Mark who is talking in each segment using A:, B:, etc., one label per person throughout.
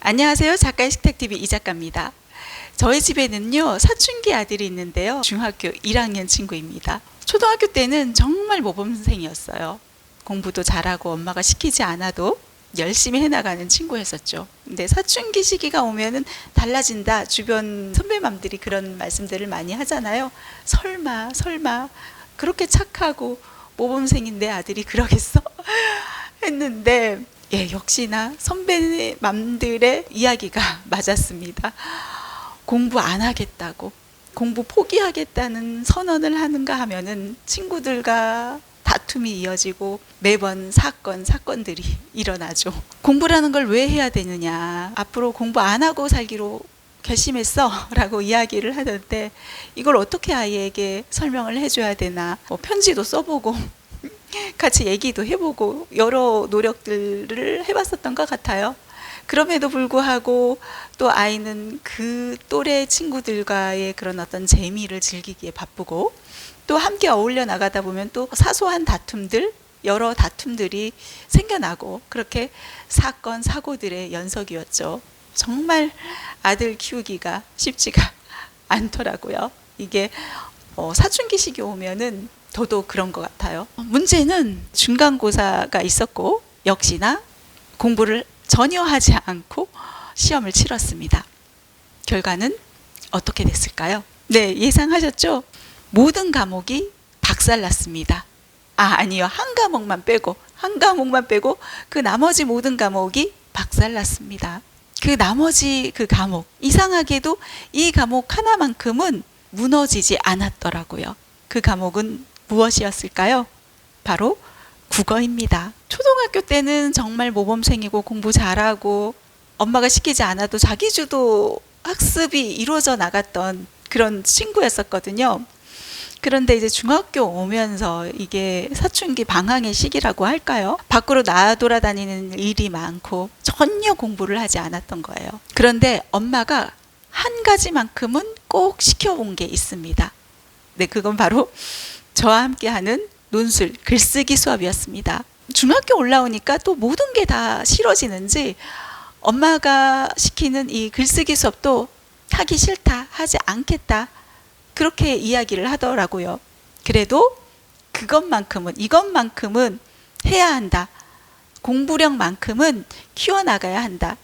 A: 안녕하세요. 작가의 식탁TV 이작가입니다. 저희 집에는요, 사춘기 아들이 있는데요. 중학교 1학년 친구입니다. 초등학교 때는 정말 모범생이었어요. 공부도 잘하고 엄마가 시키지 않아도 열심히 해나가는 친구였었죠. 근데 사춘기 시기가 오면은 달라진다. 주변 선배맘들이 그런 말씀들을 많이 하잖아요. 설마 그렇게 착하고 모범생인 내 아들이 그러겠어? 했는데 역시나 선배맘들의 이야기가 맞았습니다. 공부 안 하겠다고, 공부 포기하겠다는 선언을 하는가 하면은 친구들과 다툼이 이어지고 매번 사건들이 일어나죠. 공부라는 걸 왜 해야 되느냐, 앞으로 공부 안 하고 살기로 결심했어 라고 이야기를 하던데, 이걸 어떻게 아이에게 설명을 해줘야 되나, 편지도 써보고 같이 얘기도 해보고 여러 노력들을 해봤었던 것 같아요. 그럼에도 불구하고 또 아이는 그 또래 친구들과의 그런 어떤 재미를 즐기기에 바쁘고, 또 함께 어울려 나가다 보면 또 사소한 다툼들, 여러 다툼들이 생겨나고, 그렇게 사건 사고들의 연속이었죠. 정말 아들 키우기가 쉽지가 않더라고요. 이게 사춘기 시기 오면은 더더욱 그런 것 같아요. 문제는 중간고사가 있었고, 역시나 공부를 전혀 하지 않고 시험을 치렀습니다. 결과는 어떻게 됐을까요? 네, 예상하셨죠? 모든 과목이 박살났습니다. 아니요. 한 과목만 빼고 그 나머지 모든 과목이 박살났습니다. 그 나머지 그 과목, 이상하게도 이 과목 하나만큼은 무너지지 않았더라고요. 그 과목은 무엇이었을까요? 바로 국어입니다. 초등학교 때는 정말 모범생이고 공부 잘하고 엄마가 시키지 않아도 자기주도 학습이 이루어져 나갔던 그런 친구였었거든요. 그런데 이제 중학교 오면서, 이게 사춘기 방황의 시기라고 할까요? 밖으로 돌아다니는 일이 많고 전혀 공부를 하지 않았던 거예요. 그런데 엄마가 한 가지만큼은 꼭 시켜본 게 있습니다. 네, 그건 바로 저와 함께하는 논술, 글쓰기 수업이었습니다. 중학교 올라오니까 또 모든 게 다 싫어지는지 엄마가 시키는 이 글쓰기 수업도 하기 싫다, 하지 않겠다, 그렇게 이야기를 하더라고요. 그래도 이것만큼은 해야 한다. 공부력만큼은 키워나가야 한다.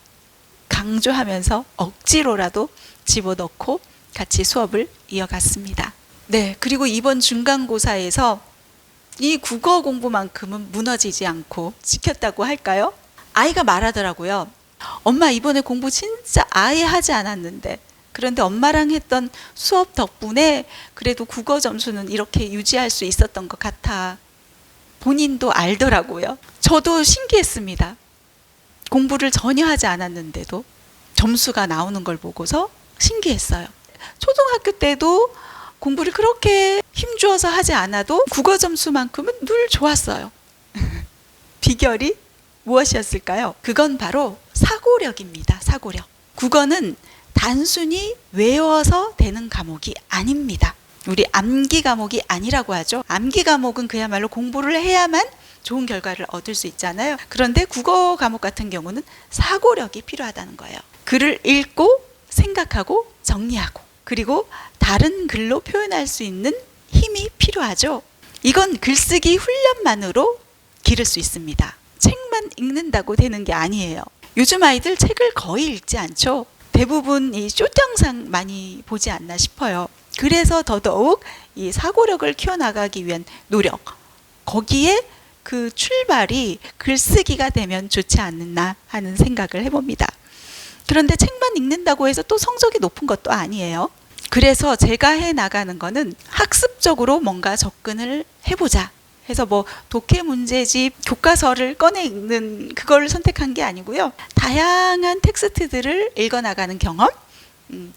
A: 강조하면서 억지로라도 집어넣고 같이 수업을 이어갔습니다. 네, 그리고 이번 중간고사에서 이 국어 공부만큼은 무너지지 않고 지켰다고 할까요? 아이가 말하더라고요. 엄마, 이번에 공부 진짜 아예 하지 않았는데, 그런데 엄마랑 했던 수업 덕분에 그래도 국어 점수는 이렇게 유지할 수 있었던 것 같아. 본인도 알더라고요. 저도 신기했습니다. 공부를 전혀 하지 않았는데도 점수가 나오는 걸 보고서 신기했어요. 초등학교 때도 공부를 그렇게 힘주어서 하지 않아도 국어 점수만큼은 늘 좋았어요. 비결이 무엇이었을까요? 그건 바로 사고력입니다. 사고력. 국어는 단순히 외워서 되는 과목이 아닙니다. 우리 암기 과목이 아니라고 하죠. 암기 과목은 그야말로 공부를 해야만 좋은 결과를 얻을 수 있잖아요. 그런데 국어 과목 같은 경우는 사고력이 필요하다는 거예요. 글을 읽고 생각하고 정리하고, 그리고 다른 글로 표현할 수 있는 힘이 필요하죠. 이건 글쓰기 훈련만으로 기를 수 있습니다. 책만 읽는다고 되는 게 아니에요. 요즘 아이들 책을 거의 읽지 않죠. 대부분 이 쇼트 영상 많이 보지 않나 싶어요. 그래서 더더욱 이 사고력을 키워나가기 위한 노력, 거기에 그 출발이 글쓰기가 되면 좋지 않나 하는 생각을 해봅니다. 그런데 책만 읽는다고 해서 또 성적이 높은 것도 아니에요. 그래서 제가 해 나가는 거는 학습적으로 뭔가 접근을 해보자 해서 독해 문제집, 교과서를 꺼내 읽는 그걸 선택한 게 아니고요. 다양한 텍스트들을 읽어 나가는 경험,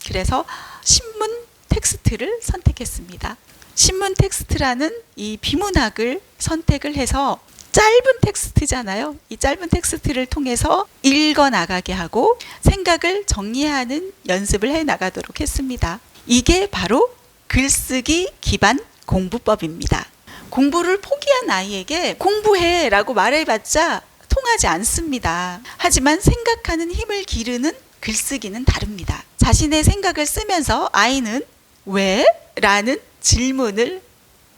A: 그래서 신문 텍스트를 선택했습니다. 신문 텍스트라는 이 비문학을 선택을 해서 짧은 텍스트잖아요. 이 짧은 텍스트를 통해서 읽어 나가게 하고 생각을 정리하는 연습을 해 나가도록 했습니다. 이게 바로 글쓰기 기반 공부법입니다. 공부를 포기한 아이에게 공부해 라고 말해봤자 통하지 않습니다. 하지만 생각하는 힘을 기르는 글쓰기는 다릅니다. 자신의 생각을 쓰면서 아이는 왜? 라는 질문을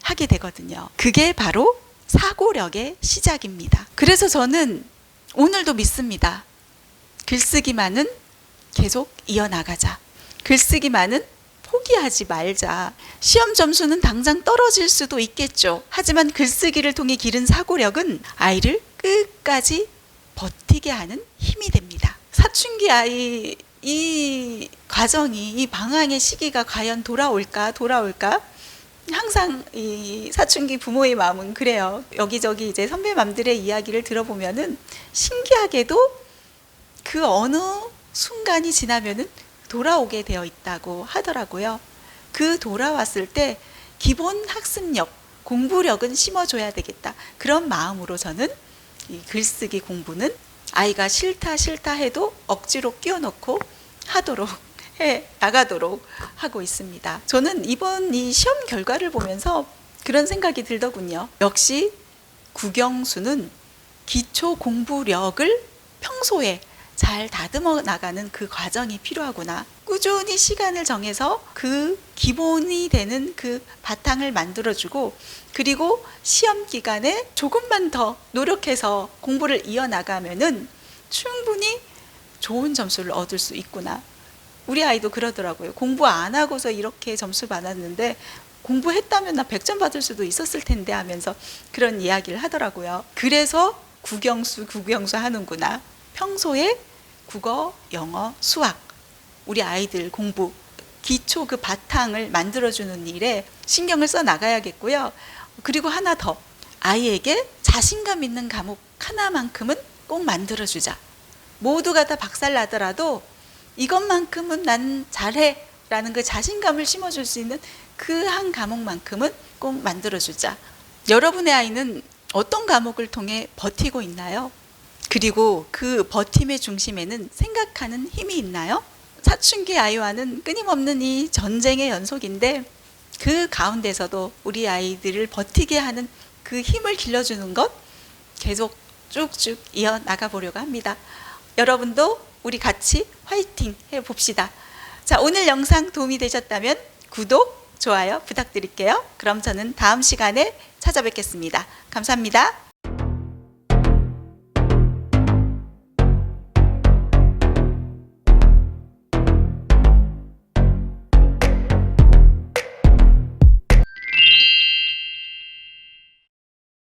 A: 하게 되거든요. 그게 바로 사고력의 시작입니다. 그래서 저는 오늘도 믿습니다. 글쓰기만은 계속 이어나가자. 글쓰기만은 포기하지 말자. 시험 점수는 당장 떨어질 수도 있겠죠. 하지만 글쓰기를 통해 기른 사고력은 아이를 끝까지 버티게 하는 힘이 됩니다. 사춘기 아이 이 과정이, 이 방황의 시기가 과연 돌아올까? 항상 이 사춘기 부모의 마음은 그래요. 여기저기 이제 선배맘들의 이야기를 들어보면은 신기하게도 그 어느 순간이 지나면은 돌아오게 되어 있다고 하더라고요. 그 돌아왔을 때 기본 학습력, 공부력은 심어줘야 되겠다. 그런 마음으로 저는 이 글쓰기 공부는 아이가 싫다 해도 억지로 끼워넣고 하도록 해 나가도록 하고 있습니다. 저는 이번 이 시험 결과를 보면서 그런 생각이 들더군요. 역시 국영수는 기초 공부력을 평소에 잘 다듬어 나가는 그 과정이 필요하구나. 꾸준히 시간을 정해서 그 기본이 되는 그 바탕을 만들어주고, 그리고 시험 기간에 조금만 더 노력해서 공부를 이어나가면은 충분히 좋은 점수를 얻을 수 있구나. 우리 아이도 그러더라고요. 공부 안 하고서 이렇게 점수 받았는데 공부했다면 나 100점 받을 수도 있었을 텐데 하면서 그런 이야기를 하더라고요. 그래서 국영수 하는구나. 평소에 국어, 영어, 수학, 우리 아이들 공부, 기초 그 바탕을 만들어주는 일에 신경을 써 나가야겠고요. 그리고 하나 더, 아이에게 자신감 있는 과목 하나만큼은 꼭 만들어주자. 모두가 다 박살 나더라도 이것만큼은 난 잘해 라는 그 자신감을 심어줄 수 있는 그 한 과목만큼은 꼭 만들어주자. 여러분의 아이는 어떤 과목을 통해 버티고 있나요? 그리고 그 버팀의 중심에는 생각하는 힘이 있나요? 사춘기 아이와는 끊임없는 이 전쟁의 연속인데 그 가운데서도 우리 아이들을 버티게 하는 그 힘을 길러주는 것 계속 쭉쭉 이어나가 보려고 합니다. 여러분도 우리 같이 화이팅 해봅시다. 자, 오늘 영상 도움이 되셨다면 구독, 좋아요 부탁드릴게요. 그럼 저는 다음 시간에 찾아뵙겠습니다. 감사합니다.